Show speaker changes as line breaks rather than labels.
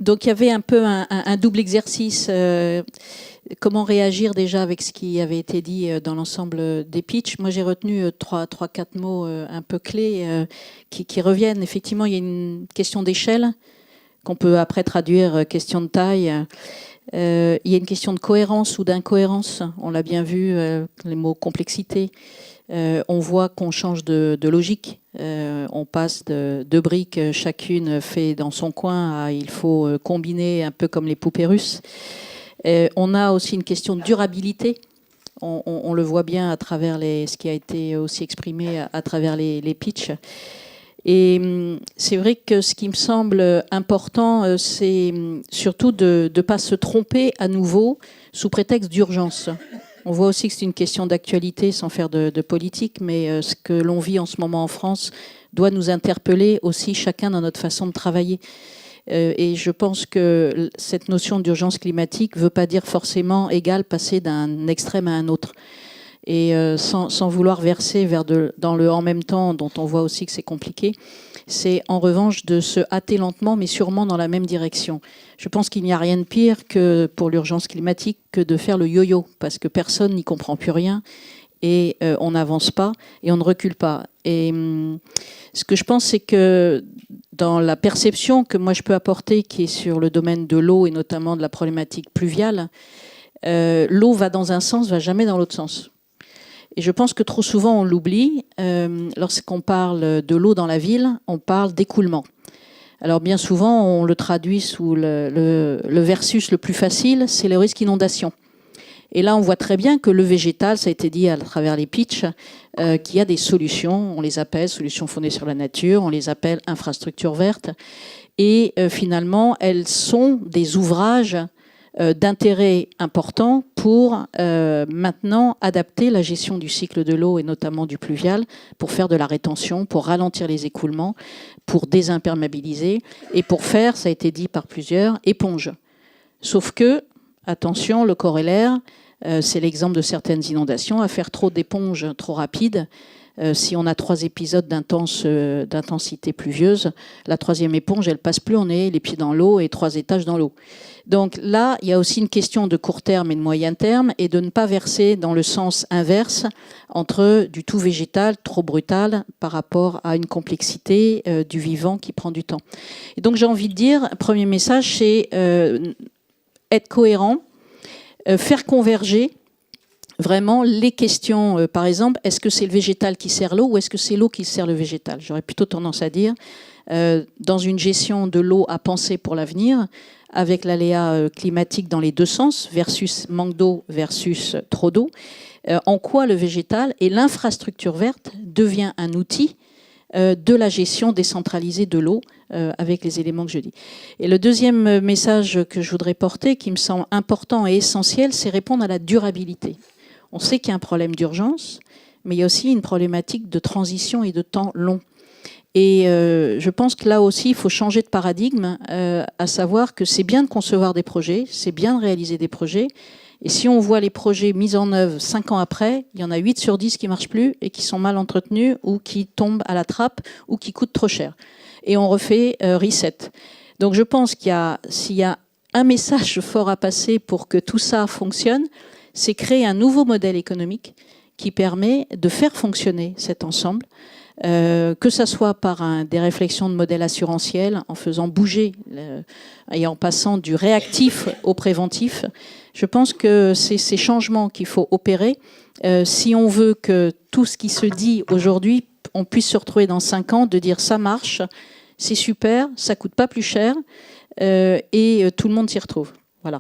Donc il y avait un peu un double exercice. Comment réagir déjà avec ce qui avait été dit dans l'ensemble des pitchs. Moi j'ai retenu 3-4 mots un peu clés qui reviennent. Effectivement, il y a une question d'échelle qu'on peut après traduire question de taille. Il y a une question de cohérence ou d'incohérence. On l'a bien vu, les mots complexité. On voit qu'on change de logique. On passe de 2 briques, chacune fait dans son coin, à il faut combiner un peu comme les poupées russes. On a aussi une question de durabilité. On le voit bien à travers ce qui a été aussi exprimé à travers les pitchs. Et c'est vrai que ce qui me semble important, c'est surtout de ne pas se tromper à nouveau sous prétexte d'urgence. On voit aussi que c'est une question d'actualité sans faire de politique, mais ce que l'on vit en ce moment en France doit nous interpeller aussi chacun dans notre façon de travailler. Et je pense que cette notion d'urgence climatique ne veut pas dire forcément égal passer d'un extrême à un autre. Et sans vouloir verser dans le en même temps, dont on voit aussi que c'est compliqué, c'est en revanche de se hâter lentement, mais sûrement dans la même direction. Je pense qu'il n'y a rien de pire que pour l'urgence climatique que de faire le yo-yo, parce que personne n'y comprend plus rien, et on n'avance pas, et on ne recule pas. Et ce que je pense, c'est que dans la perception que moi je peux apporter, qui est sur le domaine de l'eau, et notamment de la problématique pluviale, l'eau va dans un sens, va jamais dans l'autre sens. Et je pense que trop souvent on l'oublie. Lorsqu'on parle de l'eau dans la ville, on parle d'écoulement. Alors bien souvent on le traduit sous le versus le plus facile, c'est le risque inondation. Et là on voit très bien que le végétal, ça a été dit à travers les pitchs, qu'il y a des solutions, on les appelle solutions fondées sur la nature, on les appelle infrastructures vertes. Et finalement elles sont des ouvrages d'intérêt important pour maintenant adapter la gestion du cycle de l'eau et notamment du pluvial pour faire de la rétention, pour ralentir les écoulements, pour désimperméabiliser et pour faire, ça a été dit par plusieurs, éponge. Sauf que, attention, le corollaire, c'est l'exemple de certaines inondations, à faire trop d'éponges trop rapides. Si on a 3 épisodes d'intensité pluvieuse, la 3e éponge, elle passe plus, on est les pieds dans l'eau et 3 étages dans l'eau. Donc là, il y a aussi une question de court terme et de moyen terme et de ne pas verser dans le sens inverse entre du tout végétal, trop brutal, par rapport à une complexité du vivant qui prend du temps. Et donc j'ai envie de dire, premier message, c'est être cohérent, faire converger vraiment les questions, par exemple, est-ce que c'est le végétal qui sert l'eau ou est-ce que c'est l'eau qui sert le végétal? J'aurais plutôt tendance à dire, dans une gestion de l'eau à penser pour l'avenir, avec l'aléa climatique dans les 2 sens, versus manque d'eau versus trop d'eau, en quoi le végétal et l'infrastructure verte devient un outil de la gestion décentralisée de l'eau avec les éléments que je dis. Et le deuxième message que je voudrais porter, qui me semble important et essentiel, c'est répondre à la durabilité. On sait qu'il y a un problème d'urgence, mais il y a aussi une problématique de transition et de temps long. Et je pense que là aussi, il faut changer de paradigme, à savoir que c'est bien de concevoir des projets, c'est bien de réaliser des projets. Et si on voit les projets mis en œuvre 5 ans après, il y en a 8 sur 10 qui ne marchent plus et qui sont mal entretenus ou qui tombent à la trappe ou qui coûtent trop cher. Et on refait reset. Donc je pense s'il y a un message fort à passer pour que tout ça fonctionne, c'est créer un nouveau modèle économique qui permet de faire fonctionner cet ensemble, que ça soit par des réflexions de modèle assurantiel, en faisant bouger et en passant du réactif au préventif. Je pense que c'est ces changements qu'il faut opérer si on veut que tout ce qui se dit aujourd'hui, on puisse se retrouver dans 5 ans, de dire ça marche, c'est super, ça coûte pas plus cher et tout le monde s'y retrouve. Voilà.